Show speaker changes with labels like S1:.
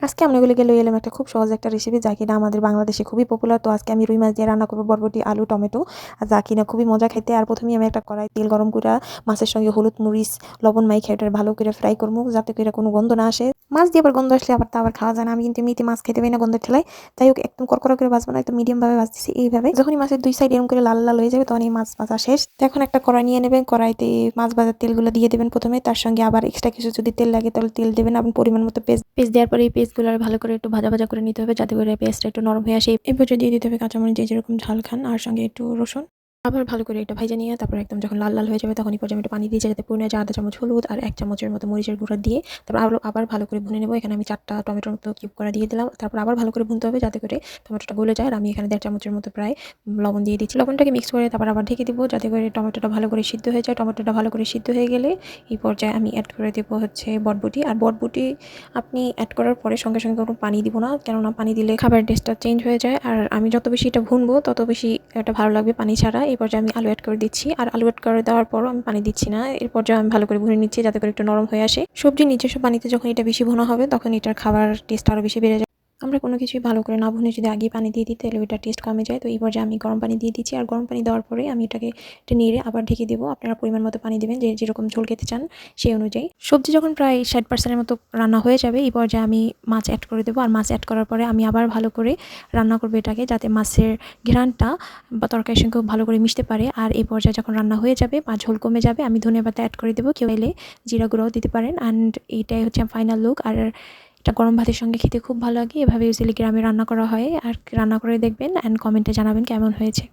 S1: আজকে আমি ওগুলোকে লই এলাম একটা খুব সহজ একটা রেসিপি যা কিনা আমাদের বাংলাদেশে খুবই পপুলার। তো আজকে আমি রুই মাছ দিয়ে রান্না করবো বরবটি, আলু, টমেটো, আর যা কিনা খুবই মজা খাইতে। আর প্রথমেই আমি একটা কড়াই তেল গরম করে মাছের সঙ্গে হলুদ, মরিচ, লবণ মাইখা এটা ভালো করে ফ্রাই করবো যাতে করে কোনো গন্ধ না আসে। মাছ দিয়ে আবার গন্ধ আসলে আবার খাওয়া যায় না। আমি কিন্তু এমনিতে মাছ খেতে পারি না গন্ধের ঠেলায়। তাই হোক একদম কড়কড়া করে ভাজবো না, একদম মিডিয়াম ভাবে ভাজতেছি। এইভাবে যখনই মাছের দুই সাইড এরকম করে লাল লাল হয়ে যাবে তখন এই মাছ ভাজা শেষ। তো এখন একটা কড়াই নিয়ে নেবেন, কড়াইতে মাছ ভাজার তেলগুলো দিয়ে দেবেন প্রথমে, তার সঙ্গে আবার এক্সট্রা কিছু যদি তেল লাগে তাহলে তেল দেবেন। আপনি পরিমাণ মতো পেস্ট দেওয়ার পরে এই পেস্টগুলো ভালো করে একটু ভাজা ভাজা করে নিতে হবে যাতে করে পেস্টটা একটু নরম হয়ে আসে। এরপর দিয়ে দিতে হবে কাঁচামরিচ যে যেরকম ঝাল খান, আর সঙ্গে একটু রসুন। আবার ভালো করে এটা ভাজা নিয়ে তারপর একদম যখন লাল লাল হয়ে যাবে তখন এই পর্যায়ে একটু পানি দিয়ে যাতে পুরো যায়, আধা চামচ হলুদ আর 1 চামচের মতো মরিচের গুঁড়া দিয়ে তারপর আবার ভালো করে ভুনে নেবো। এখানে আমি 4টা টমেটোর মতো কিউব করে দিয়ে দিলাম। তারপর আবার ভালো করে ভুনতে হবে যাতে করে টমেটোটা গলে যায়। আর আমি এখানে 1.5 চামচের মতো প্রায় লবণ দিয়ে দিচ্ছি। লবণটাকে মিক্স করে তারপর আবার ঢেকে দিব যাতে করে টমেটোটা ভালো করে সিদ্ধ হয়ে যায়। টমেটোটা ভালো করে সিদ্ধ হয়ে গেলে এই পর্যায়ে আমি অ্যাড করে দেবো হচ্ছে বটবটি। আর বটবটি আপনি অ্যাড করার পরে সঙ্গে সঙ্গে কোনো পানি দিব না, কেননা পানি দিলে খাবারের টেস্টটা চেঞ্জ হয়ে যায়। আর আমি যত বেশি এটা ভুনবো তত বেশি এটা ভালো লাগবে পানি ছাড়া। এই পর্যায়ে আমি আলু অ্যাড করে দিচ্ছি, আর আলু অ্যাড করে দেওয়ার পরও আমি পানি দিচ্ছি না। এর পর্যায়ে আমি ভালো করে ভুনে নিচ্ছি যাতে করে একটু নরম হয়ে আসে। সবজি নিজস্ব পানিতে যখন এটা বেশি ভুনা হবে তখন এটার খাবার টেস্ট আরও বেশি বেড়ে যায়। আমরা কোনো কিছুই ভালো করে না ভুনে যদি আগেই পানি দিয়ে দিই তাহলে ওইটার টেস্ট কমে যায়। তো এই পর্যায়ে আমি গরম পানি দিয়ে দিচ্ছি, আর গরম পানি দেওয়ার পরে আমি এটাকে নেড়ে আবার ঢেকে দেবো। আপনারা পরিমাণ মতো পানি দেবেন যে যেরকম ঝোল খেতে চান সেই অনুযায়ী। সবজি যখন প্রায় 60% মতো রান্না হয়ে যাবে এই পর্যায়ে আমি মাছ অ্যাড করে দেবো। আর মাছ অ্যাড করার পরে আমি আবার ভালো করে রান্না করবো এটাকে যাতে মাছের ঘ্রাণটা বা তরকারির সঙ্গে খুব ভালো করে মিশতে পারে। আর এই পর্যায়ে যখন রান্না হয়ে যাবে বা ঝোল কমে যাবে আমি ধনেপাতা অ্যাড করে দেবো, কেউ এলে জিরা গুঁড়াও দিতে পারেন। অ্যান্ড এইটাই হচ্ছে ফাইনাল লুক। আর এটা গরম ভাতের সঙ্গে খেতে খুব ভালো লাগে। এভাবে ইউজুয়ালি গ্রামে রান্না করা হয়। আর রান্না করে দেখবেন অ্যান্ড কমেন্টে জানাবেন কেমন হয়েছে।